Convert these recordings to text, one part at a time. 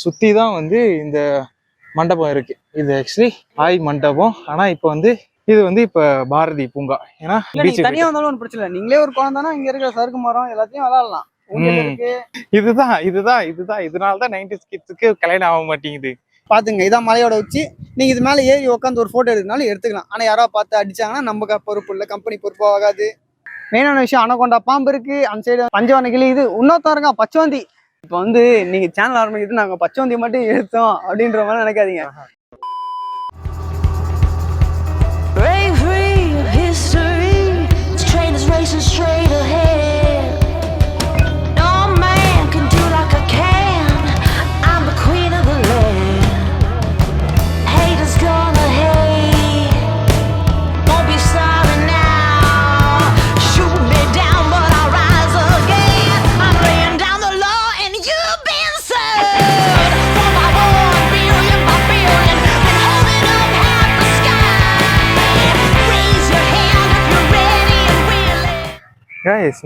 சுற்றி தான் வந்து இந்த மண்டபம் இருக்கு. இது ஆக்சுவலி ஆய் மண்டபம். ஆனால் இப்போ வந்து இது வந்து இப்போ பாரதி பூங்கா. ஏன்னா நீங்க தனியா வந்தாலும் ஒன்றும் பிரச்சனை இல்லை. நீங்களே ஒரு குழந்தைனா இங்க இருக்கிற சறுக்கு மரம் எல்லாத்தையும் விளையாடலாம். இதனாலதான் 90s கிட்ஸுக்கு கல்யாணம் ஆக மாட்டேங்குது. பாத்துங்க, இதான் மலையோட உச்சி. நீங்க இது மேல ஏறி உட்காந்து ஒரு போட்டோ எடுக்கனாலும் எடுத்துக்கலாம். ஆனா யாராவது பார்த்து அடிச்சாங்கன்னா நம்ம பொறுப்பு இல்லை, கம்பெனி பொறுப்பு ஆகாது. மெயினான விஷயம், அனகொண்டா பாம்பு இருக்கு அந்த சைடு, பஞ்சவன கிளி, இது இன்னொருத்தம் இருக்கா பச்சவந்தி. இப்போ வந்து நீங்க சேனல் ஆரம்பிக்கிட்டு நாங்க பச்சவந்தி மட்டும் எடுத்தோம் அப்படின்ற மாதிரி நினைக்காதீங்க.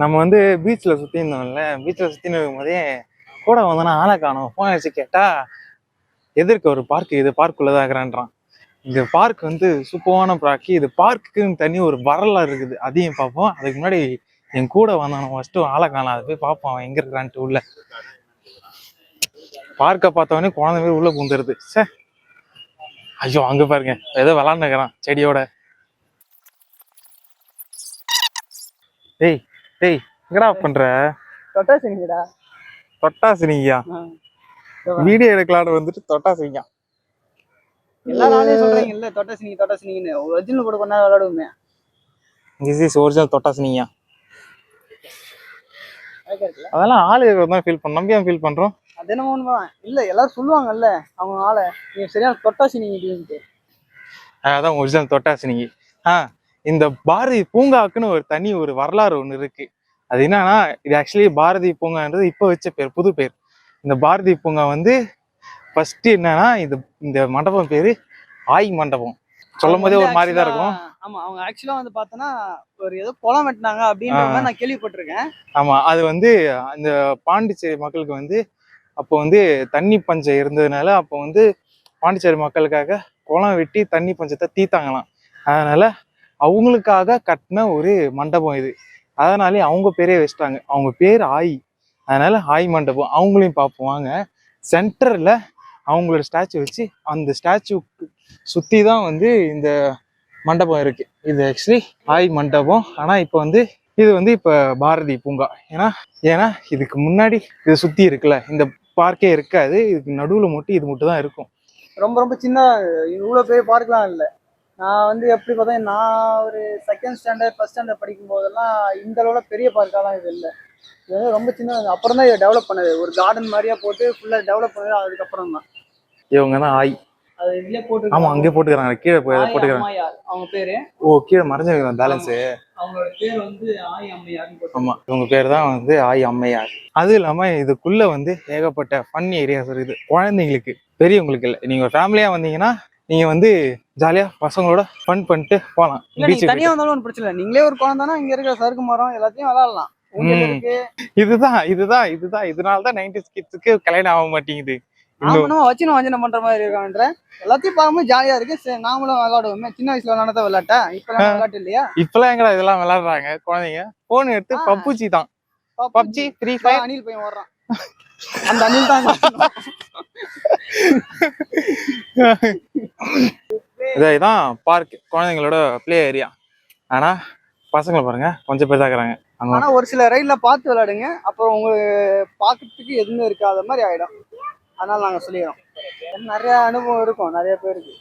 நம்ம வந்து பீச்சில் சுற்றி இருந்தோம்ல, பீச்சில் சுற்றின்னு இருக்கும்போதே கூட வந்தோன்னா ஆளை காணும். ஃபோன் அடிச்சு கேட்டால் எதிர்க்க ஒரு பார்க்கு, இது பார்க்குள்ளதான் இருக்கிறான்றான். இந்த பார்க் வந்து சூப்பரான பார்க்கு. இது பார்க்குன்னு தனி ஒரு வரலாறு இருக்குது, அதையும் பார்ப்போம். அதுக்கு முன்னாடி என் கூட வந்தானோ ஃபஸ்ட்டு ஆளை காணும், அதை போய் பார்ப்போம் அவன் எங்கே இருக்கிறான்ட்டு. உள்ள பார்க்கை பார்த்தவொடனே குழந்தை பேர் உள்ளே பூந்துருது. சே, ஐயோ அங்கே பாருங்க ஏதோ விளாண்டுக்கிறான் செடியோட. டேய் டேய் எங்கடா பண்ற? தொட்டாசினிங்கயா வீடியோ எடுக்கலான்னு வந்துட்டு தொட்டாசினிங்க. எல்லாரும் சொல்றீங்கல்ல தொட்டாசினிங்கன்னு, ஒரிஜினல் கூட கொஞ்ச நேரம் விளையாடுவோமே. திஸ் இஸ் ஒரிஜினல் தொட்டாசினிங்கயா. அதெல்லாம் ஆளு தான் ஃபீல் பண்ண, நம்பியா ஃபீல் பண்றோம். அது என்னமோ உண்மைதான். இல்ல எல்லாரும் சொல்லுவாங்கல்ல அவங்க ஆளை, நீ சரியான தொட்டாசினிங்க. அதான் ஒரிஜினல் தொட்டாசினிங்க. இந்த பாரதி பூங்காக்குன்னு ஒரு தனி ஒரு வரலாறு ஒன்று இருக்கு. அது என்னன்னா, இது ஆக்சுவலி பாரதி பூங்கான்றது இப்போ வச்ச பேர், புது பேர். இந்த பாரதி பூங்கா வந்து ஃபர்ஸ்ட் என்னன்னா, இந்த மண்டபம் பேரு ஆய் மண்டபம். சொல்லும் போதே ஒரு மாதிரி தான் இருக்கும். ஆமா, அவங்க ஆக்சுவலா வந்து பார்த்தோன்னா ஒரு ஏதோ குளம் வெட்டினாங்க அப்படின்ற மாதிரி நான் கேள்விப்பட்டிருக்கேன். ஆமா, அது வந்து இந்த பாண்டிச்சேரி மக்களுக்கு வந்து அப்போ வந்து தண்ணி பஞ்சம் இருந்ததுனால அப்போ வந்து பாண்டிச்சேரி மக்களுக்காக குளம் வெட்டி தண்ணி பஞ்சத்தை தீர்த்தாங்களாம். அதனால அவங்களுக்காக கட்டின ஒரு மண்டபம் இது. அதனாலே அவங்க பேரே வச்சிட்டாங்க. அவங்க பேர் ஆய், அதனால ஆய் மண்டபம். அவங்களையும் பார்ப்போம் வாங்க. சென்டர்ல அவங்களோட ஸ்டாச்சு வச்சு அந்த ஸ்டாச்சு சுற்றி தான் வந்து இந்த மண்டபம் இருக்கு. இது ஆக்சுவலி ஆய் மண்டபம். ஆனால் இப்போ வந்து இது வந்து இப்போ பாரதி பூங்கா. ஏன்னா இதுக்கு முன்னாடி இதை சுற்றி இருக்குல்ல, இந்த பார்க்கே இருக்காது. இதுக்கு நடுவில் மட்டும் இது மட்டும் தான் இருக்கும். ரொம்ப ரொம்ப சின்ன, இவ்வளோ பெரிய பார்க்கலாம் இல்லை. நான் வந்து எப்படி பார்த்தா, நான் ஒரு செகண்ட் ஸ்டாண்டர்ட் ஃபர்ஸ்ட் ஸ்டாண்டர்ட் படிக்கும் போதெல்லாம் இந்த அளவில் பெரிய பார்க்காலாம் இது இல்லை. இது வந்து ரொம்ப சின்ன. அப்புறம் தான் இதை டெவலப் பண்ணது, ஒரு கார்டன் மாதிரியா போட்டு ஃபுல்லாக டெவலப் பண்ணது அதுக்கப்புறம் தான். இவங்க தான் ஆய். அது இதுலயே போட்டு, ஆமா அங்கே போட்டுக்கிறாங்க, கீழே போய் போட்டுக்கிறாங்க. அவங்க பேரு கீழே மறைஞ்சிருக்காங்க பேலன்ஸு. அவங்களோட பேர் வந்து ஆய் அம்மையார். ஆமா, இவங்க பேர் தான் வந்து ஆய் அம்மையார். அது இல்லாம இதுக்குள்ள வந்து ஏகப்பட்ட ஃபன் ஏரியாஸ் இருக்குது. குழந்தைங்களுக்கு, பெரியவங்களுக்கு இல்லை. நீங்க ஃபேமிலியா வந்தீங்கன்னா நீங்க வந்து ஜாலியா பசங்களோட ஃபன் பண்ணிட்டு போகலாம். தனியா வந்தாலும் ஒன்றும் பிரச்சனை இல்லை. நீங்களே ஒரு குழந்தைனா இங்க இருக்கிற சறுக்கு மரம் எல்லாத்தையும் விளையாடலாம். இதனாலதான் 90s கிட்ஸுக்கு கல்யாணம் ஆக மாட்டேங்குது. வஞ்சனம் பண்ற மாதிரி இருக்கான்ற எல்லாத்தையும் பார்க்கும்போது ஜாலியா இருக்கு. சரி, நாமளும் விளையாடுவோமே. சின்ன வயசுல விளையாட விளையாட்டா, இப்பெல்லாம் விளையாட்டு இல்லையா? இப்பெல்லாம் எங்கடா இதெல்லாம் விளையாடுறாங்க குழந்தைங்க. போன் எடுத்து பப்ஜி தான், பப்ஜி ஃப்ரீ ஃபயர். அணில் பையன் வர்றான், அந்த அணில் தான். இதான் பார்க், குழந்தைங்களோட பிளே ஏரியா. ஆனா பசங்களை பாருங்க கொஞ்சம் பேர் தான் இருக்கிறாங்க. ஆனா ஒரு சில ரைட்ல பார்த்து விளையாடுங்க, அப்புறம் உங்களுக்கு பார்க்கறதுக்கு எதுவுமே இருக்காத மாதிரி ஆயிடும். அதனால நாங்க சொல்லிடுறோம். நிறைய அனுபவம் இருக்கும் நிறைய பேருக்கு.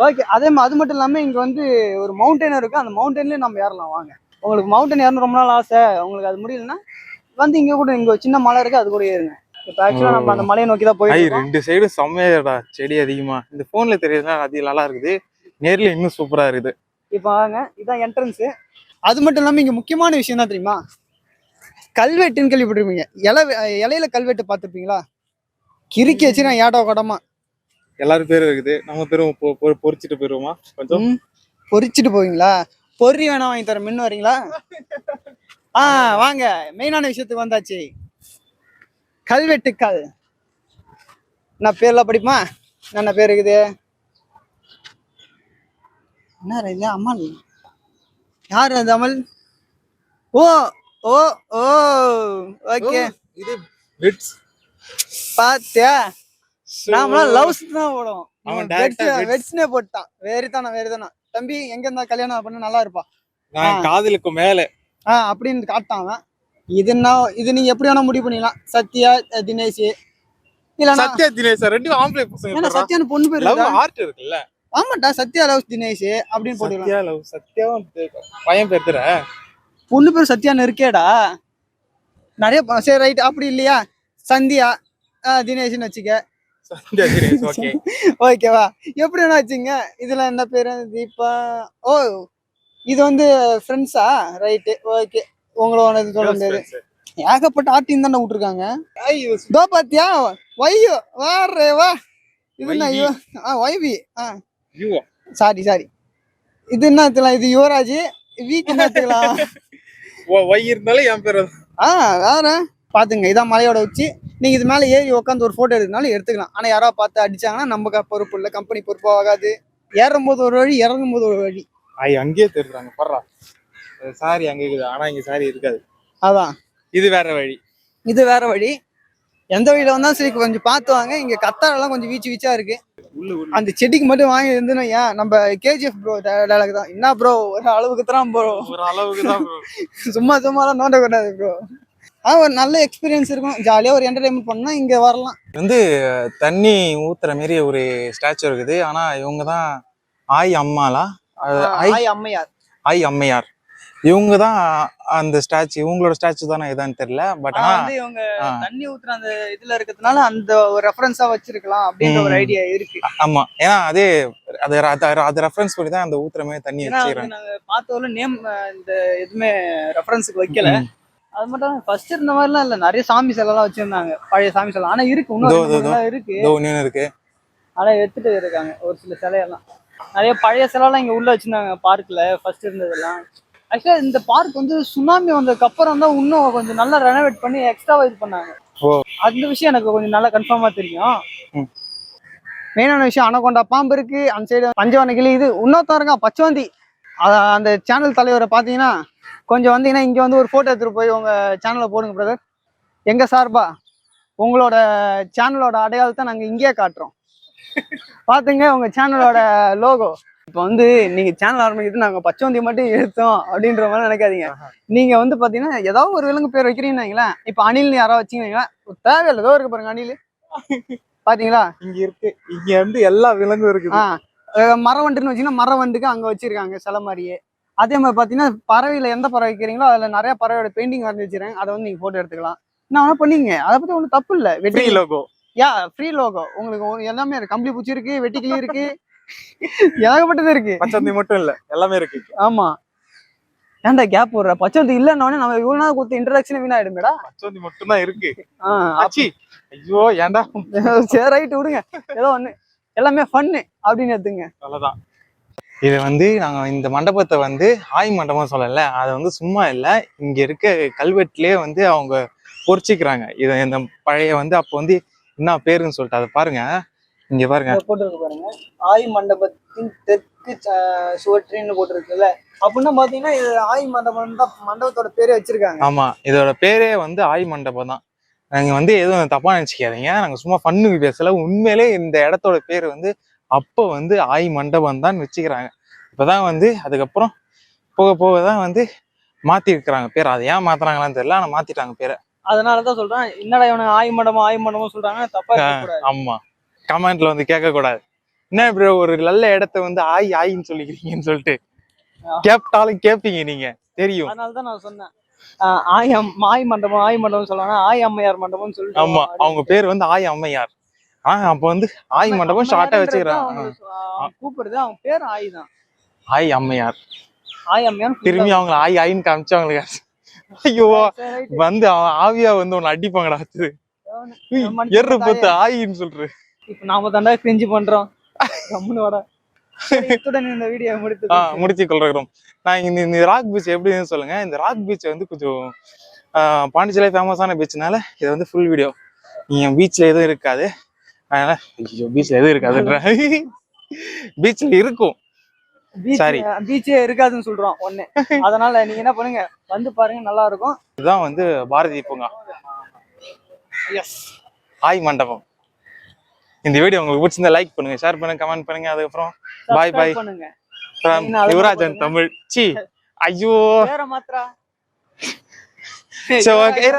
ஓகே, அது மட்டும் இல்லாம இங்க வந்து ஒரு மவுண்டன் இருக்கு. அந்த மவுண்டன்லயே நம்ம ஏறலாம். வாங்க, உங்களுக்கு மவுண்டன் ஏறணும் ரொம்ப நாள் ஆசை, உங்களுக்கு அது முடியலன்னா வந்து இங்க கூட இங்க சின்ன மலை இருக்கு, அது கூட ஏறுங்க. இப்ப ஆக்சுவலா நம்ம அந்த மலையை நோக்கி தான் போயிட்டு. ரெண்டு சைடும் செம்மையாடா, செடி அதிகமா. இந்த போன்ல தெரியறதுனா அது நல்லா இருக்குது, நேர்ல இன்னும் சூப்பரா இருக்குது. இப்ப வாங்க, இதான் என்ட்ரன்ஸ். அது மட்டும் இல்லாம இங்க முக்கியமான விஷயம் தான் தெரியுமா, கல்வெட்டுன்னு கேள்விப்பட்டிருப்பீங்க. இலையில கல்வெட்டு பார்த்துருப்பீங்களா? கிறுக்கி வச்சு நான் ஏடோ கடமா எல்லாரும் பேரும் இருக்குது. நம்ம பேரும் பொறிச்சிட்டு போயிருவோமா? கொஞ்சம் பொறிச்சிட்டு போவீங்களா? பொறி வேணா வாங்கி தரேன், மின்னு வரீங்களா? வாங்க, மெயினான விஷயத்துக்கு வந்தாச்சு. கல்வெட்டுக்கள் நான் பேர்லாம் படிப்பா என்ன பேர் இருக்குது என்ன இது அமல் யார் அது அமல் ஓ ஓ ஓ ஓகே இது பெட்ஸ் பாத்தியா நாமலாம் லவ்ஸ் தான் போடுவோம் அவன் direct ஆ bets. வெட்ஸ்னே போட்டான் வேறுதானா தம்பி எங்க இருந்தா கல்யாணம் பண்ண நல்லா இருப்பா நான் காதலுக்கு மேல அப்படின்னு காட்டான் அவன். இது நீங்க எப்படி வேணா முடிவு பண்ணிக்கலாம் சத்யா தினேஷ் இல்லனா சத்யா தினேஷ் ரெண்டு ஆம்பளை பசங்க ஏன்னா சத்யான்னு பொண்ணு பேர் லவ் இருக்குதா? ஆர்ட் இருக்குல்ல ஆமாட்டா சத்யா லவ் தினேஷ் அப்படின்னு போட்டுக்கலாம். சத்யா லவ் சத்யாவும் பையன் பேர் தெரியல பொண்ணு பேர் சத்யான்னு இருக்கேடா நிறைய சரி ரைட் அப்படி இல்லையா சந்தியா தினேஷ்னு வச்சுக்க சத்யா தினேஷ் ஓகே ஓகேவா எப்படி வேணா வச்சுங்க இதுல என்ன பேரு தீபா ஓ இது வந்து ஃப்ரெண்ட்ஸா ரைட்டு ஓகே உங்களோட சொல்ல முடியாது ஏகப்பட்ட ஆர்டின் தானே விட்டுருக்காங்க இதோ பாத்தியா வையோ வாரே வா இது என்ன வைவி சாரி இது என்ன எடுத்துக்கலாம் இது யுவராஜ் வீக் என்ன எடுத்துக்கலாம் வை இருந்தாலும் என் பேர் வேற பாத்துங்க இதான் மலையோட உச்சி நீங்க இது மேல ஏறி உட்காந்து ஒரு போட்டோ எடுக்கனாலும் எடுத்துக்கலாம் ஆனா யாராவது பார்த்து அடிச்சாங்கன்னா நம்ம பொறுப்பு இல்லை கம்பெனி பொறுப்பு ஆகாது ஏறும் போது ஒரு வழி இறங்கும் போது ஒரு வழி அங்கேயே தெரியுறாங்க பர்றா சாரி அங்க இருக்குது ஆனா இங்க சாரி இருக்காது அதான் இது வேற வழி எந்த வழியில வந்தா சரி கொஞ்சம் பார்த்து வாங்க இங்க கத்தாரெல்லாம் கொஞ்சம் வீச்சா இருக்கு அந்த செடிக்கு மட்டும் வாங்கி இருந்துன்னா ஏன் நம்ம கேஜிஎஃப் ப்ரோ டைலாக் தான் என்ன ப்ரோ ஒரு அளவுக்கு தான் ப்ரோ ஒரு அளவுக்கு தான் சும்மா நோண்ட கூடாது ப்ரோ ஒரு நல்ல எக்ஸ்பீரியன்ஸ் இருக்கும் ஜாலியா ஒரு என்டர்டைன்மெண்ட் பண்ணா இங்க வரலாம் வந்து தண்ணி ஊத்துற மாதிரி ஒரு ஸ்டாச்சு இருக்குது ஆனா இவங்க தான் ஆய் அம்மாளா ஆய் அம்மையார் இவங்க தான் அந்த ஸ்டாச்சு இவங்களோட ஸ்டாச்சு தானே இதான்னு தெரியல பட் ஆனா இவங்க தண்ணி ஊத்துற அந்த இதுல இருக்கிறதுனால அந்த ஒரு ரெஃபரன்ஸா வச்சிருக்கலாம் அப்படின்ற ஒரு ஐடியா இருக்கு ஆமா ஏன்னா அது ரெஃபரன்ஸ் பண்ணி தான் அந்த ஊத்துற மாதிரி தண்ணி வச்சிருக்காங்க நாங்க பார்த்தவரை நேம் இந்த எதுவுமே ரெஃபரன்ஸுக்கு வைக்கல அது மட்டும் ஃபர்ஸ்ட் இருந்த மாதிரிலாம் இல்ல நிறைய சாமி சிலைலாம் வச்சிருந்தாங்க பழைய சாமி சிலை ஆனா இருக்கு இன்னும் இருக்கு ஆனா எடுத்துட்டு இருக்காங்க ஒரு சில சிலையெல்லாம் நிறைய பழைய சிலைலாம் இங்க உள்ள வச்சிருந்தாங்க பார்க்ல ஃபர்ஸ்ட் இருந்ததெல்லாம் ஆக்சுவலா இந்த பார்க் வந்து சுனாமி வந்ததுக்கு அப்புறம் தான் இன்னும் கொஞ்சம் நல்லா ரெனோவேட் பண்ணி எக்ஸ்ட்ராவா இது பண்ணாங்க அந்த விஷயம் எனக்கு கொஞ்சம் நல்லா கன்ஃபார்மா தெரியும் மெயினான விஷயம் அனகொண்டா பாம்பு இருக்கு அந்த சைடு பஞ்சவன கிளி இது இன்னொருத்தம் இருக்கா பச்சவந்தி அந்த சேனல் தலைவரை பாத்தீங்கன்னா கொஞ்சம் வந்தீங்கன்னா இங்க வந்து ஒரு போட்டோ எடுத்துட்டு போய் உங்க சேனல்ல போடுங்க பிரதர் எங்க சார்பா உங்களோட சேனலோட அடையாளத்தை நாங்க இங்கேயே காட்டுறோம் பாத்துங்க உங்க சேனலோட லோகோ இப்போ வந்து நீங்க சேனல் ஆரம்பிக்கிறது நாங்க பச்சவந்தி மட்டும் எடுத்தோம் அப்படின்ற மாதிரி நினைக்காதீங்க நீங்க வந்து பாத்தீங்கன்னா ஏதாவது ஒரு விலங்கு பேர் வைக்கிறீங்கன்னு இப்ப அணில்னு யாராவது வச்சீங்கன்னா தேவையில்லை ஏதோ இருக்கு பாருங்க அணில் பாத்தீங்களா இங்க இருக்கு இங்க வந்து எல்லா விலங்கும் இருக்கு மரவண்டுன்னு வச்சீங்கன்னா மரவண்டுக்கு அங்க வச்சிருக்காங்க சில மாதிரியே அதே மாதிரி பாத்தீங்கன்னா பறவையில எந்த பறவை வைக்கிறீங்களோ அதுல நிறைய பறவையோட பெயிண்டிங் வரைஞ்சி வச்சிருக்காங்க அதை வந்து நீங்க போட்டோ எடுத்துக்கலாம் என்ன பண்ணீங்க அதை பத்தி ஒன்றும் தப்பு இல்லை வெட்டி லோகோ ஃப்ரீ லோகோ உங்களுக்கு எல்லாமே இருக்கு கம்பளி பூச்சி இருக்கு வெட்டிக்கிளி இருக்கு ஏகப்பட்டது இருக்கு பச்சவந்தி மட்டும் இல்ல எல்லாமே இருக்கு ஆமா ஏன்டா கேப் போடுற பச்சவந்தி இல்லைன்னு நம்ம இவ்வளவு நாள் கொடுத்த இன்ட்ரடக்ஷன் வீணாயிடுமேடா பச்சவந்தி மட்டும் தான் இருக்கு ஐயோ ஏன்டா சரி ரைட் விடுங்க ஏதோ ஒண்ணு எல்லாமே ஃபன்னு அப்படின்னு எடுத்துங்க அவ்வளவுதான் இது வந்து நாங்க இந்த மண்டபத்தை வந்து ஆய் மண்டபம் சொல்லல அதை வந்து சும்மா இல்லை இங்க இருக்க கல்வெட்டுலயே வந்து அவங்க பொறிச்சிக்கிறாங்க இதை இந்த பழைய வந்து அப்போ வந்து என்ன பேருன்னு சொல்லிட்டு அதை பாருங்க இங்க பாருங்க போட்டுருக்கு பாருங்க ஆய் மண்டபத்தின் தெற்கு சுவற்றின்னு போட்டிருக்குல்ல அப்படின்னா பாத்தீங்கன்னா இது ஆய் மண்டபம் தான் மண்டபத்தோட பேரே வச்சிருக்காங்க ஆமா இதோட பேரே வந்து ஆய் மண்டபம் தான் நாங்க வந்து எதுவும் தப்பா நினைச்சுக்காதீங்க நாங்க சும்மா ஃபன்னுக்கு பேசல உண்மையிலே இந்த இடத்தோட பேர் வந்து அப்போ வந்து ஆய் மண்டபம் தான் வச்சுக்கிறாங்க இப்பதான் வந்து அதுக்கப்புறம் போக போக தான் வந்து மாத்தி இருக்கிறாங்க பேர் அதை ஏன் மாத்துறாங்களான்னு தெரியல ஆனா மாத்திட்டாங்க பேரை அதனாலதான் சொல்றேன் என்னடா இவனை ஆய் மண்டபம் சொல்றாங்க தப்பா ஆமா கமெண்ட்ல வந்து கேட்க கூடாது என்ன ப்ரோ ஒரு நல்ல இடத்த வந்து ஆயின்னு சொல்லிக்கிறீங்கன்னு சொல்லிட்டு கேப்டாலும் கேட்பீங்க நீங்க தெரியும் அதனாலதான் நான் சொன்னேன் ஆய் மண்டபம் சொல்லுவாங்க ஆய் அம்மையார் மண்டபம்னு சொல்லிட்டு ஆமா அவங்க பேர் வந்து ஆய் அம்மையார் அப்ப வந்து ஆய் மண்டபம் ஷார்ட்டா வச்சுக்கிறாங்க கூப்பிடுறது அவங்க பேர் ஆய் தான் ஆய் அம்மையார் திரும்பி அவங்க ஆயின்னு காமிச்சு அவங்களுக்கு ஐயோ வந்து ஆவியா வந்து உன்னை அடிப்பாங்கடா எரு பத்து ஆயின்னு சொல்ற இப்ப நாம தாண்டா கிரிஞ்சு பண்றோம் இந்த வீடியோ முடிச்சு கொள்றோம் நான் இந்த ராக் பீச் எப்படின்னு சொல்லுங்க இந்த ராக் பீச் வந்து கொஞ்சம் பாண்டிச்சேரியில ஃபேமஸான பீச்னால இது வந்து ஃபுல் வீடியோ நீங்க பீச்ல எதுவும் இருக்காது அதனால ஐயோ பீச்ல எதுவும் இருக்காதுன்ற பீச்ல இருக்கும். Sorry. பீச்சே இருக்காதுன்னு சொல்றோம் ஒண்ணு. அதனால நீங்க என்ன பண்ணுங்க, வந்து பாருங்க, நல்லா இருக்கும். இதுதான் வந்து பாரதி பூங்கா. எஸ், ஆய் மண்டபம். இந்த வீடியோ உங்களுக்கு பிடிச்சிருந்தா லைக் பண்ணுங்க, ஷேர் பண்ணுங்க, கமெண்ட் பண்ணுங்க. அதுக்கப்புறம் பாய் பாய் பண்ணுங்க. ஃப்ரம் யுவராஜன் தமிழ். சி ஐயோ வேற மாத்ரா. So okay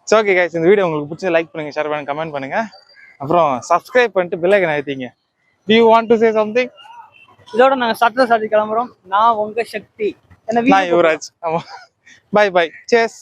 so okay guys, இந்த வீடியோ உங்களுக்கு பிடிச்சா லைக் பண்ணுங்க, ஷேர் பண்ணுங்க, கமெண்ட் பண்ணுங்க. அப்புறம் சப்ஸ்கிரைப் பண்ணிட்டு பெல் ஐகான் அழுத்திங்க. Do you want to say something? இதோட நாங்க சாப்பிட்டு கிளம்புறோம். நான் உங்க சக்தி. நான் யுவராஜ். ஆமா, பை பை, cheers.